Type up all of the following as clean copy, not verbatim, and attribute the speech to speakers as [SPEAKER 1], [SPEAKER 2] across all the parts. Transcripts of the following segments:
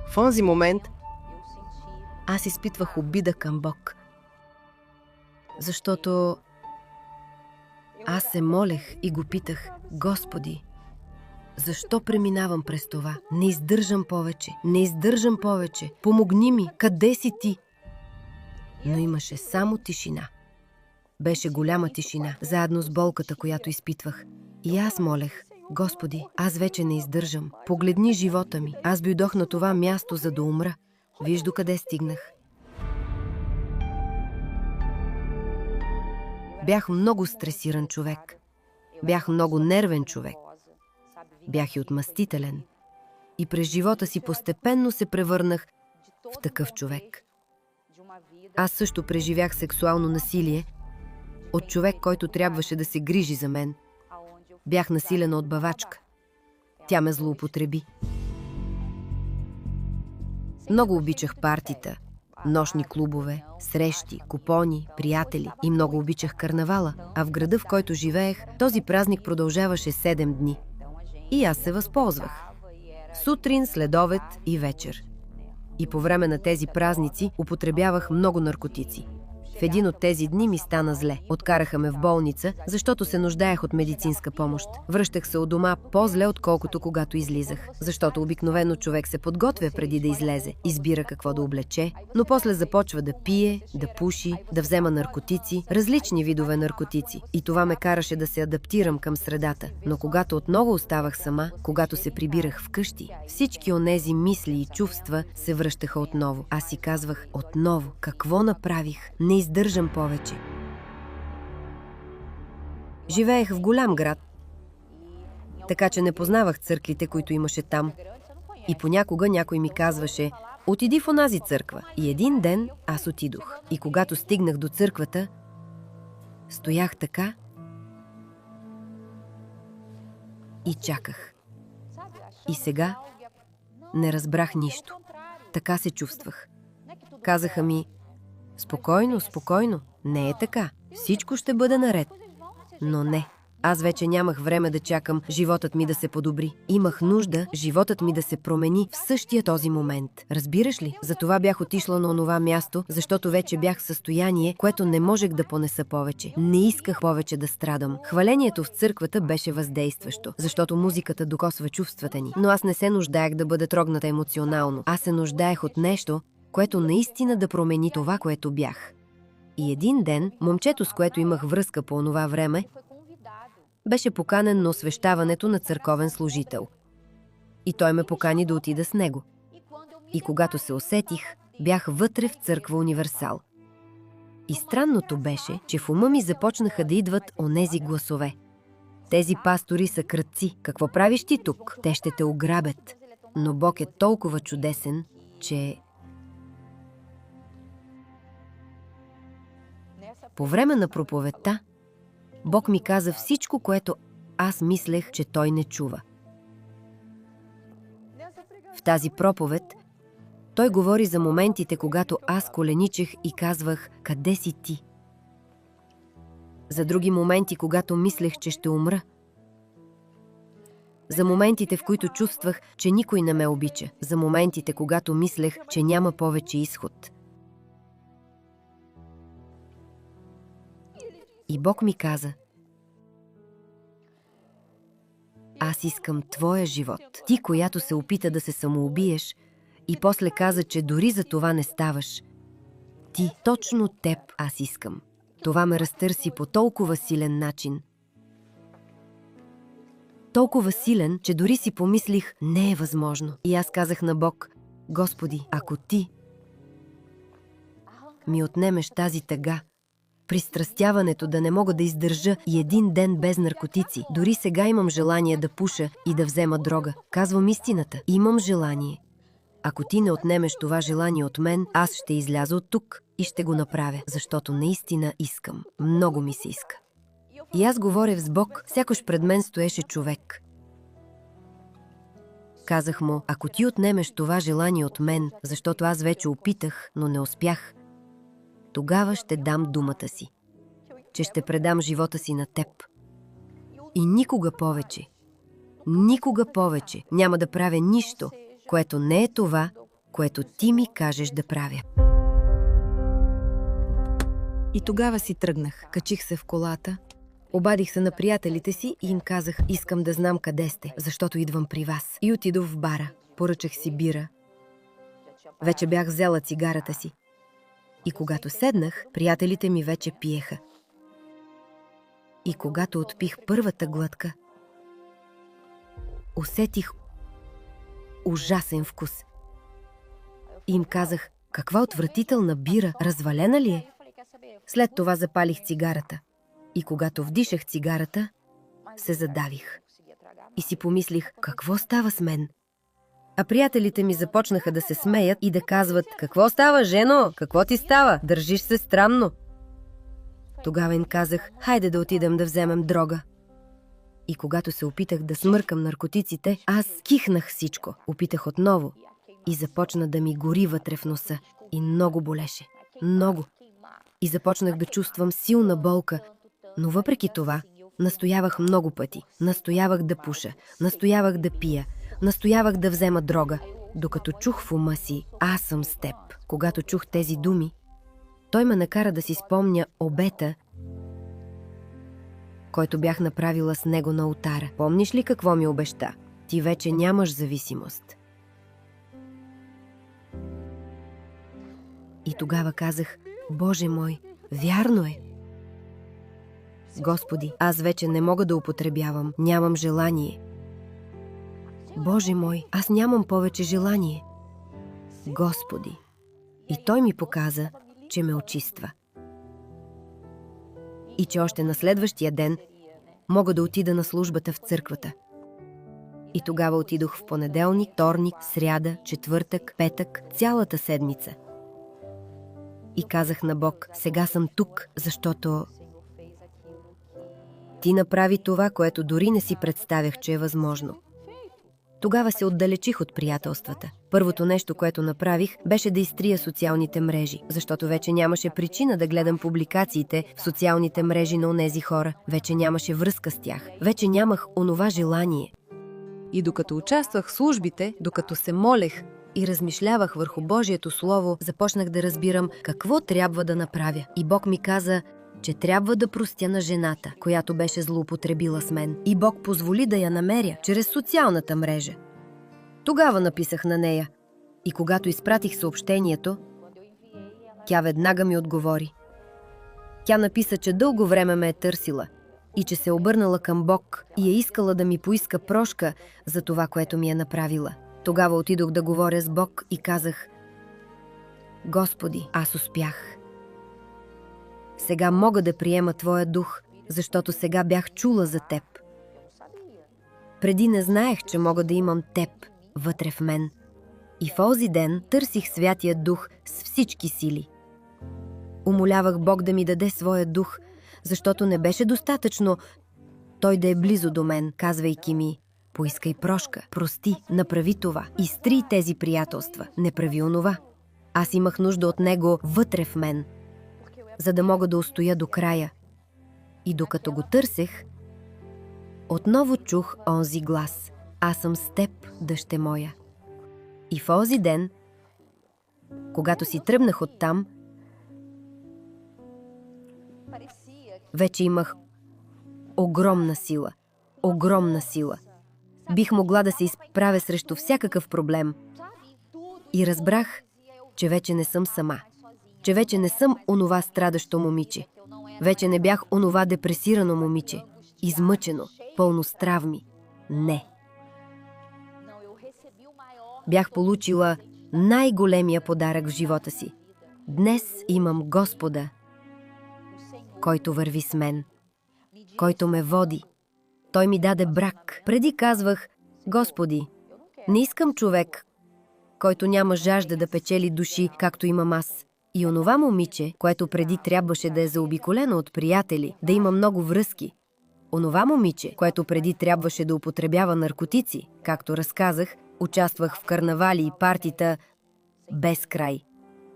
[SPEAKER 1] В онзи момент аз изпитвах обида към Бог, защото аз се молех и го питах: Господи, защо преминавам през това? Не издържам повече, не издържам повече. Помогни ми, къде си ти? Но имаше само тишина. Беше голяма тишина, заедно с болката, която изпитвах. И аз молех: Господи, аз вече не издържам. Погледни живота ми. Аз дойдох на това място, за да умра. Виж докъде стигнах. Бях много стресиран човек. Бях много нервен човек. Бях и отмъстителен. И през живота си постепенно се превърнах в такъв човек. Аз също преживях сексуално насилие от човек, който трябваше да се грижи за мен. Бях насилена от бавачка. Тя ме злоупотреби. Много обичах партита, нощни клубове, срещи, купони, приятели и много обичах карнавала, а в града, в който живеех, този празник продължаваше 7 дни. И аз се възползвах. Сутрин, следобед и вечер. И по време на тези празници употребявах много наркотици. В един от тези дни ми стана зле. Откараха ме в болница, защото се нуждаех от медицинска помощ. Връщах се от дома по-зле, отколкото когато излизах. Защото обикновено човек се подготвя преди да излезе. Избира какво да облече, но после започва да пие, да пуши, да взема наркотици, различни видове наркотици. И това ме караше да се адаптирам към средата. Но когато отново оставах сама, когато се прибирах вкъщи, всички онези мисли и чувства се връщаха отново. Аз си казвах: отново, какво направих? Не издържам повече. Живеех в голям град, така че не познавах църквите, които имаше там. И понякога някой ми казваше: отиди в онази църква. И един ден аз отидох. И когато стигнах до църквата, стоях така и чаках. И сега не разбрах нищо. Така се чувствах. Казаха ми: спокойно, спокойно, не е така. Всичко ще бъде наред. Но не. Аз вече нямах време да чакам животът ми да се подобри. Имах нужда животът ми да се промени в същия този момент. Разбираш ли? Затова бях отишла на онова място, защото вече бях в състояние, което не можех да понеса повече. Не исках повече да страдам. Хвалението в църквата беше въздействащо, защото музиката докосва чувствата ни. Но аз не се нуждаех да бъда трогната емоционално. Аз се нуждаех от нещо, което наистина да промени това, което бях. И един ден, момчето, с което имах връзка по онова време, беше поканен на освещаването на църковен служител. И той ме покани да отида с него. И когато се усетих, бях вътре в църква Универсал. И странното беше, че в ума ми започнаха да идват онези гласове. Тези пастори са крадци. Какво правиш ти тук? Те ще те ограбят. Но Бог е толкова чудесен, че... По време на проповедта, Бог ми каза всичко, което аз мислех, че Той не чува. В тази проповед Той говори за моментите, когато аз коленичех и казвах: къде си ти? За други моменти, когато мислех, че ще умра. За моментите, в които чувствах, че никой не ме обича. За моментите, когато мислех, че няма повече изход. И Бог ми каза: аз искам твоя живот. Ти, която се опита да се самоубиеш и после каза, че дори за това не ставаш. Ти, точно теб аз искам. Това ме разтърси по толкова силен начин. Толкова силен, че дори си помислих: не е възможно. И аз казах на Бог: Господи, ако ти ми отнемеш тази тъга, пристрастяването да не мога да издържа и един ден без наркотици. Дори сега имам желание да пуша и да взема дрога. Казвам истината. Имам желание. Ако ти не отнемеш това желание от мен, аз ще изляза от тук и ще го направя, защото наистина искам. Много ми се иска. И аз говорех с Бог, сякаш пред мен стоеше човек. Казах му: ако ти отнемеш това желание от мен, защото аз вече опитах, но не успях, тогава ще дам думата си, че ще предам живота си на теб. И никога повече няма да правя нищо, което не е това, което ти ми кажеш да правя. И тогава си тръгнах. Качих се в колата, обадих се на приятелите си и им казах: искам да знам къде сте, защото идвам при вас. И отидох в бара. Поръчах си бира. Вече бях взела цигарата си. И когато седнах, приятелите ми вече пиеха. И когато отпих първата глътка, усетих ужасен вкус. И им казах: каква отвратителна бира, развалена ли е? След това запалих цигарата. И когато вдишах цигарата, се задавих. И си помислих: какво става с мен? А приятелите ми започнаха да се смеят и да казват: какво става, жено? Какво ти става? Държиш се странно. Тогава им казах: хайде да отидем да вземем дрога. И когато се опитах да смъркам наркотиците, аз кихнах всичко. Опитах отново и започна да ми гори вътре в носа. И много болеше. Много. И започнах да чувствам силна болка, но въпреки това настоявах много пъти. Настоявах да пуша, настоявах да пия, настоявах да взема дрога, докато чух в ума си: аз съм с теб. Когато чух тези думи, той ме накара да си спомня обета, който бях направила с него на олтара. Помниш ли какво ми обеща? Ти вече нямаш зависимост. И тогава казах: Боже мой, вярно е. Господи, аз вече не мога да употребявам, нямам желание. Боже мой, аз нямам повече желание. Господи. И той ми показа, че ме очиства. И че още на следващия ден мога да отида на службата в църквата. И тогава отидох в понеделник, вторник, сряда, четвъртък, петък, цялата седмица. И казах на Бог: сега съм тук, защото Ти направи това, което дори не си представях, че е възможно. Тогава се отдалечих от приятелствата. Първото нещо, което направих, беше да изтрия социалните мрежи, защото вече нямаше причина да гледам публикациите в социалните мрежи на онези хора. Вече нямаше връзка с тях. Вече нямах онова желание. И докато участвах в службите, докато се молех и размишлявах върху Божието Слово, започнах да разбирам какво трябва да направя. И Бог ми каза, че трябва да простя на жената, която беше злоупотребила с мен. И Бог позволи да я намеря чрез социалната мрежа. Тогава написах на нея. И когато изпратих съобщението, тя веднага ми отговори. Тя написа, че дълго време ме е търсила и че се е обърнала към Бог и е искала да ми поиска прошка за това, което ми е направила. Тогава отидох да говоря с Бог и казах: Господи, аз успях. Сега мога да приема Твоя дух, защото сега бях чула за Теб. Преди не знаех, че мога да имам Теб вътре в мен. И в онзи ден търсих Святия Дух с всички сили. Умолявах Бог да ми даде Своя дух, защото не беше достатъчно Той да е близо до мен, казвайки ми: поискай прошка, прости, направи това, изтри тези приятелства, не прави онова. Аз имах нужда от Него вътре в мен, за да мога да устоя до края. И докато го търсех, отново чух онзи глас: аз съм с теб, дъще моя. И в онзи ден, когато си тръгнах оттам, вече имах огромна сила. Огромна сила. Бих могла да се изправя срещу всякакъв проблем. И разбрах, че вече не съм сама. Че вече не съм онова страдащо момиче. Вече не бях онова депресирано момиче. Измъчено, пълно с травми. Не. Бях получила най-големия подарък в живота си. Днес имам Господа, който върви с мен, който ме води. Той ми даде брак. Преди казвах: Господи, не искам човек, който няма жажда да печели души, както имам аз. И онова момиче, което преди трябваше да е заобиколено от приятели, да има много връзки. Онова момиче, което преди трябваше да употребява наркотици, както разказах, участвах в карнавали и партита без край.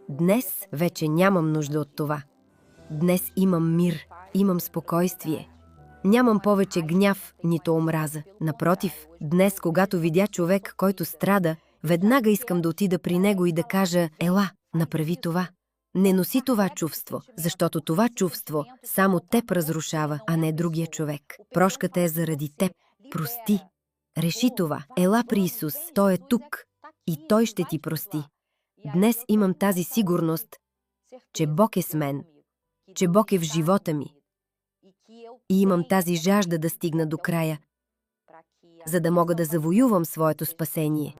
[SPEAKER 1] Днес вече нямам нужда от това. Днес имам мир, имам спокойствие. Нямам повече гняв, нито омраза. Напротив, днес, когато видя човек, който страда, Веднага искам да отида при него и да кажа: ела, направи това. Не носи това чувство, защото това чувство само теб разрушава, а не другия човек. Прошката е заради теб. Прости. Реши това. Ела при Исус. Той е тук и Той ще ти прости. Днес имам тази сигурност, че Бог е с мен, че Бог е в живота ми. И имам тази жажда да стигна до края, за да мога да завоювам своето спасение.